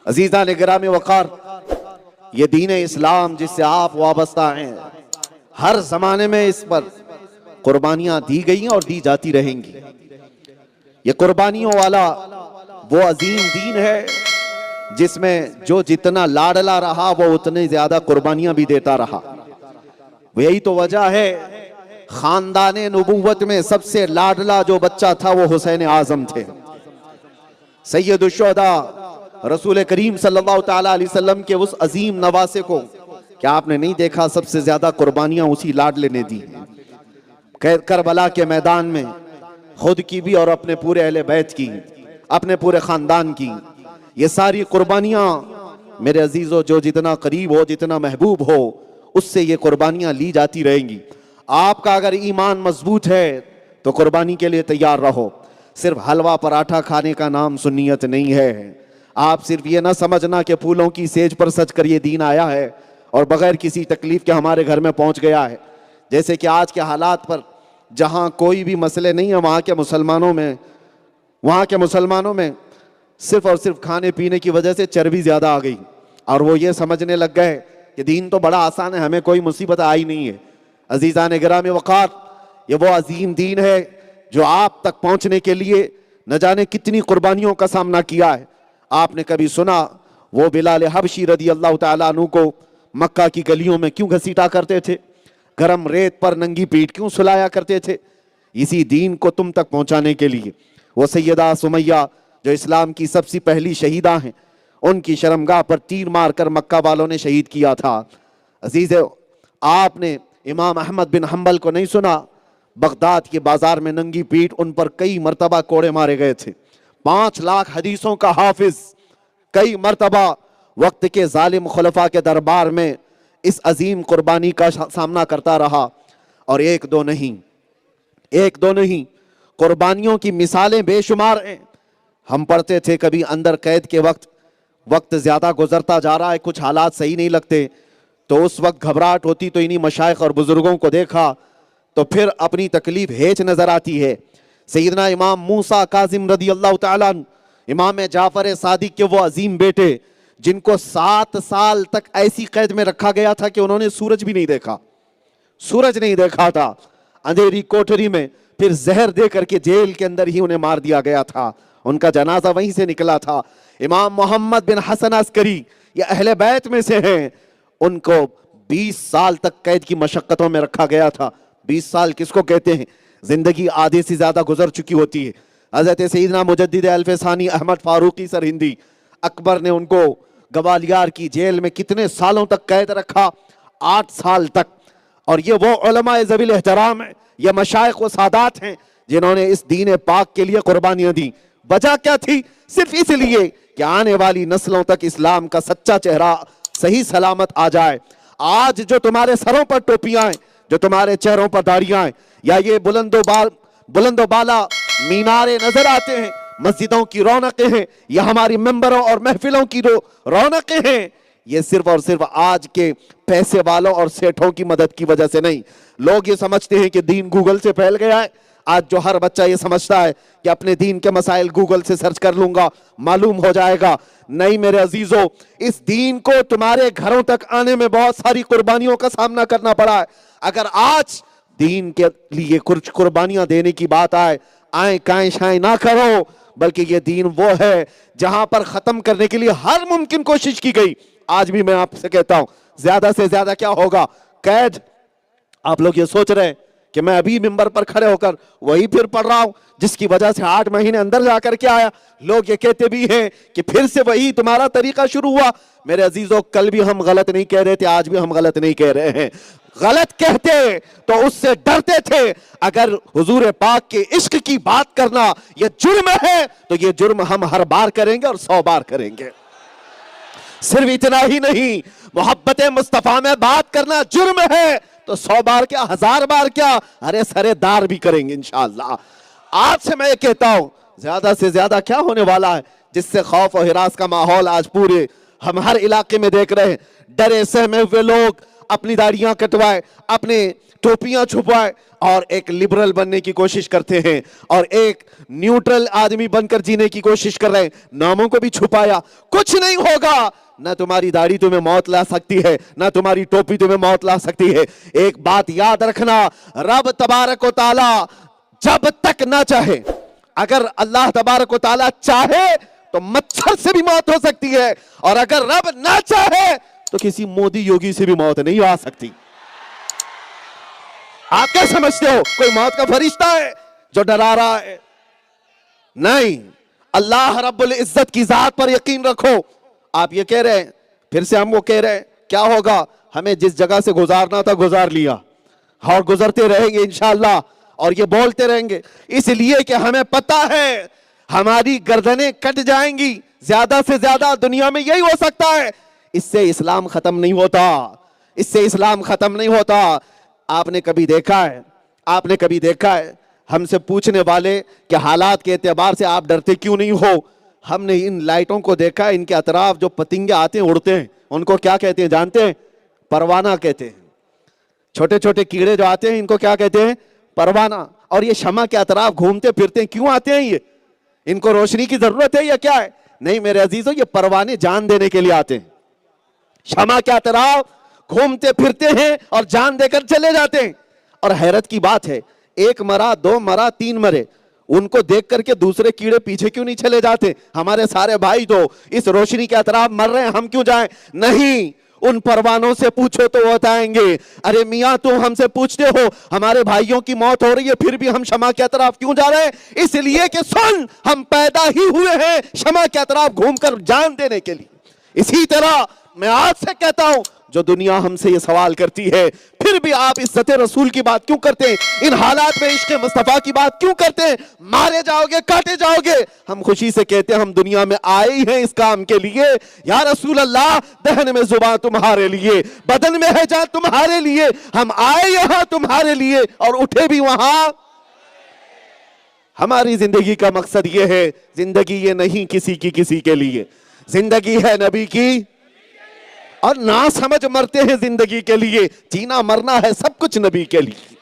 عزیزان گرامی وقار، یہ دین اسلام جس سے آپ وابستہ ہیں، ہر زمانے میں اس پر قربانیاں دی گئی ہیں اور دی جاتی رہیں گی۔ یہ قربانیوں والا وہ عظیم دین ہے جس میں جو جتنا لاڈلا رہا وہ اتنے زیادہ قربانیاں بھی دیتا رہا۔ یہی تو وجہ ہے خاندان نبوت میں سب سے لاڈلا جو بچہ تھا وہ حسین اعظم تھے، سید الشہداء رسول کریم صلی اللہ تعالیٰ علیہ وسلم کے اس عظیم نواسے کو کیا آپ نے نہیں دیکھا؟ سب سے زیادہ قربانیاں اسی لاڈلے نے دی۔ کربلا کے میدان میں خود کی بھی اور اپنے پورے اہل بیت کی، اپنے پورے خاندان کی، یہ ساری قربانیاں میرے عزیزو جو جتنا قریب ہو، جتنا محبوب ہو، اس سے یہ قربانیاں لی جاتی رہیں گی۔ آپ کا اگر ایمان مضبوط ہے تو قربانی کے لیے تیار رہو۔ صرف حلوہ پراٹھا کھانے کا نام سنیت نہیں ہے۔ آپ صرف یہ نہ سمجھنا کہ پھولوں کی سیج پر سج کر یہ دین آیا ہے اور بغیر کسی تکلیف کے ہمارے گھر میں پہنچ گیا ہے۔ جیسے کہ آج کے حالات پر جہاں کوئی بھی مسئلے نہیں ہے، وہاں کے مسلمانوں میں صرف اور صرف کھانے پینے کی وجہ سے چربی زیادہ آ گئی، اور وہ یہ سمجھنے لگ گئے کہ دین تو بڑا آسان ہے، ہمیں کوئی مصیبت آئی نہیں ہے۔ عزیزان گرامی وقار، یہ وہ عظیم دین ہے جو آپ تک پہنچنے کے لیے نہ جانے کتنی قربانیوں کا سامنا کیا ہے۔ آپ نے کبھی سنا وہ بلال حبشی رضی اللہ تعالیٰ عنہ کو مکہ کی گلیوں میں کیوں گھسیٹا کرتے تھے؟ گرم ریت پر ننگی پیٹھ کیوں سلایا کرتے تھے؟ اسی دین کو تم تک پہنچانے کے لیے۔ وہ سیدہ سمیہ جو اسلام کی سب سے پہلی شہیدہ ہیں، ان کی شرمگاہ پر تیر مار کر مکہ والوں نے شہید کیا تھا۔ عزیزو، آپ نے امام احمد بن حنبل کو نہیں سنا؟ بغداد کے بازار میں ننگی پیٹھ ان پر کئی مرتبہ کوڑے مارے گئے تھے۔ 5 لاکھ حدیثوں کا حافظ کئی مرتبہ وقت کے ظالم خلفاء کے دربار میں اس عظیم قربانی کا سامنا کرتا رہا، اور ایک دو نہیں قربانیوں کی مثالیں بے شمار ہیں۔ ہم پڑھتے تھے کبھی اندر قید کے وقت زیادہ گزرتا جا رہا ہے، کچھ حالات صحیح نہیں لگتے، تو اس وقت گھبراہٹ ہوتی، تو انہی مشائخ اور بزرگوں کو دیکھا تو پھر اپنی تکلیف ہیچ نظر آتی ہے۔ سیدنا امام موسیٰ کاظم رضی اللہ تعالیٰ عنہ، امام جعفر صادق کے وہ عظیم بیٹے جن کو 7 سال تک ایسی قید میں رکھا گیا تھا کہ انہوں نے سورج بھی نہیں دیکھا، سورج نہیں دیکھا تھا، اندھیری کوٹری میں، پھر زہر دے کر کے جیل کے اندر ہی انہیں مار دیا گیا تھا، ان کا جنازہ وہیں سے نکلا تھا۔ امام محمد بن حسن عسکری یہ اہل بیت میں سے ہیں، ان کو 20 سال تک قید کی مشقتوں میں رکھا گیا تھا۔ 20 سال کس کو کہتے ہیں؟ زندگی آدھے سے زیادہ گزر چکی ہوتی ہے۔ حضرت سیدنا مجدد الف ثانی احمد فاروقی سرہندی، اکبر نے ان کو گوالیار کی جیل میں کتنے سالوں تک قید رکھا؟ 8 سال تک۔ اور یہ وہ علماء ذوی الاحترام ہیں، یہ مشائخ و سادات ہیں جنہوں نے اس دین پاک کے لیے قربانیاں دی۔ وجہ کیا تھی؟ صرف اس لیے کہ آنے والی نسلوں تک اسلام کا سچا چہرہ صحیح سلامت آ جائے۔ آج جو تمہارے سروں پر ٹوپیاں ہیں، جو تمہارے چہروں پر داڑیاں ہیں، یا یہ بلند و بالا مینارے نظر آتے ہیں، مسجدوں کی رونقیں ہیں، یا ہماری ممبروں اور محفلوں کی رونقیں ہیں، یہ صرف اور صرف آج کے پیسے والوں اور سیٹھوں کی مدد کی وجہ سے نہیں۔ لوگ یہ سمجھتے ہیں کہ دین گوگل سے پھیل گیا ہے۔ آج جو ہر بچہ یہ سمجھتا ہے کہ اپنے دین کے مسائل گوگل سے سرچ کر لوں گا معلوم ہو جائے گا، نہیں میرے عزیزو، اس دین کو تمہارے گھروں تک آنے میں بہت ساری قربانیوں کا سامنا کرنا پڑا ہے۔ اگر آج دین کے لیے کچھ قربانیاں دینے کی بات آئیں کائیں شائیں نہ کرو، بلکہ یہ دین وہ ہے جہاں پر ختم کرنے کے لیے ہر ممکن کوشش کی گئی۔ آج بھی میں آپ سے کہتا ہوں، زیادہ سے زیادہ کیا ہوگا؟ قید۔ آپ لوگ یہ سوچ رہے ہیں کہ میں ابھی ممبر پر کھڑے ہو کر وہی پھر پڑھ رہا ہوں جس کی وجہ سے 8 مہینے اندر جا کر کے آیا۔ لوگ یہ کہتے بھی ہیں کہ پھر سے وہی تمہارا طریقہ شروع ہوا۔ میرے عزیزو، کل بھی ہم غلط نہیں کہہ رہے تھے، آج بھی ہم غلط نہیں کہہ رہے ہیں۔ غلط کہتے تو اس سے ڈرتے تھے۔ اگر حضور پاک کے عشق کی بات کرنا یہ جرم ہے تو یہ جرم ہم ہر بار کریں گے اور 100 بار کریں گے۔ صرف اتنا ہی نہیں، محبت مصطفیٰ میں بات کرنا جرم ہے تو 100 بار کیا، 1000 بار کیا، ارے سرے دار بھی کریں گے انشاءاللہ۔ آج سے میں یہ کہتا ہوں، زیادہ سے زیادہ کیا ہونے والا ہے جس سے خوف و ہراس کا ماحول آج پورے ہم ہر علاقے میں دیکھ رہے ہیں۔ ڈرے سہمے ہوئے لوگ اپنی داڑیاں کٹوائے، اپنے ٹوپیاں چھپائے اور ایک لبرل بننے کی کوشش کرتے ہیں اور ایک نیوٹرل آدمی بن کر جینے کی کوشش کر رہے ہیں، ناموں کو بھی چھپایا۔ کچھ نہیں ہوگا، نہ تمہاری داڑھی تمہیں موت لا سکتی ہے، نہ تمہاری ٹوپی تمہیں موت لا سکتی ہے۔ ایک بات یاد رکھنا، رب تبارک و تعالی جب تک نہ چاہے، اگر اللہ تبارک و تعالی چاہے تو مچھر سے بھی موت ہو سکتی ہے، اور اگر رب نہ چاہے تو کسی مودی یوگی سے بھی موت نہیں آ سکتی۔ آپ کیا سمجھتے ہو کوئی موت کا فرشتہ ہے جو ڈرا رہا ہے؟ نہیں، اللہ رب العزت کی ذات پر یقین رکھو۔ آپ یہ کہہ رہے ہیں، پھر سے ہم وہ کہہ رہے ہیں، کیا ہوگا؟ ہمیں جس جگہ سے گزارنا تھا گزار لیا، اور گزرتے رہیں گے انشاءاللہ، اور یہ بولتے رہیں گے، اس لیے کہ ہمیں پتہ ہے ہماری گردنیں کٹ جائیں گی، زیادہ سے زیادہ دنیا میں یہی ہو سکتا ہے۔ اس سے اسلام ختم نہیں ہوتا، اس سے اسلام ختم نہیں ہوتا۔ آپ نے کبھی دیکھا ہے ہم سے پوچھنے والے کہ حالات کے اعتبار سے آپ ڈرتے کیوں نہیں ہو؟ ہم نے ان لائٹوں کو دیکھا ہے، ان کے اطراف جو پتنگے آتے ہیں اڑتے ہیں، ان کو کیا کہتے ہیں جانتے ہیں؟ پروانہ کہتے ہیں۔ چھوٹے چھوٹے کیڑے جو آتے ہیں ان کو کیا کہتے ہیں؟ پروانہ۔ اور یہ شمع کے اطراف گھومتے پھرتے ہیں، کیوں آتے ہیں یہ؟ ان کو روشنی کی ضرورت ہے یا کیا ہے؟ نہیں میرے عزیزو، یہ پروانے جان دینے کے لیے آتے ہیں، شمع کے اطراف گھومتے پھرتے ہیں اور جان دے کر چلے جاتے ہیں۔ اور حیرت کی بات ہے، ایک مرا، دو مرا، تین مرے، ان کو دیکھ کر کے دوسرے کیڑے پیچھے کیوں نہیں چلے جاتے؟ ہمارے سارے بھائی تو اس روشنی کے اطراف مر رہے ہیں، ہم کیوں جائیں؟ نہیں، ان پروانوں سے پوچھو تو وہ بتائیں گے، ارے میاں تم ہم سے پوچھتے ہو ہمارے بھائیوں کی موت ہو رہی ہے پھر بھی ہم شمع کے اطراف کیوں جا رہے ہیں؟ اس لیے کہ سن، ہم پیدا ہی ہوئے ہیں شمع کے اطراف گھوم کر جان دینے کے لیے۔ اسی طرح میں آج سے کہتا ہوں، جو دنیا ہم سے یہ سوال کرتی ہے پھر بھی آپ عزت رسول کی بات کیوں کرتے ہیں؟ ان حالات میں عشق مصطفیٰ کی بات کیوں کرتے ہیں؟ مارے جاؤ گے، کاٹے جاؤ گے۔ ہم خوشی سے کہتے ہیں ہم دنیا میں آئے ہی ہیں اس کام کے لیے۔ یا رسول اللہ، دہن میں زبان تمہارے لیے، بدن میں ہے جان تمہارے لیے، ہم آئے یہاں تمہارے لیے اور اٹھے بھی وہاں۔ ہماری زندگی کا مقصد یہ ہے، زندگی یہ نہیں کسی کے لیے، زندگی ہے نبی کی، اور نہ سمجھ مرتے ہیں زندگی کے لیے، جینا مرنا ہے سب کچھ نبی کے لیے۔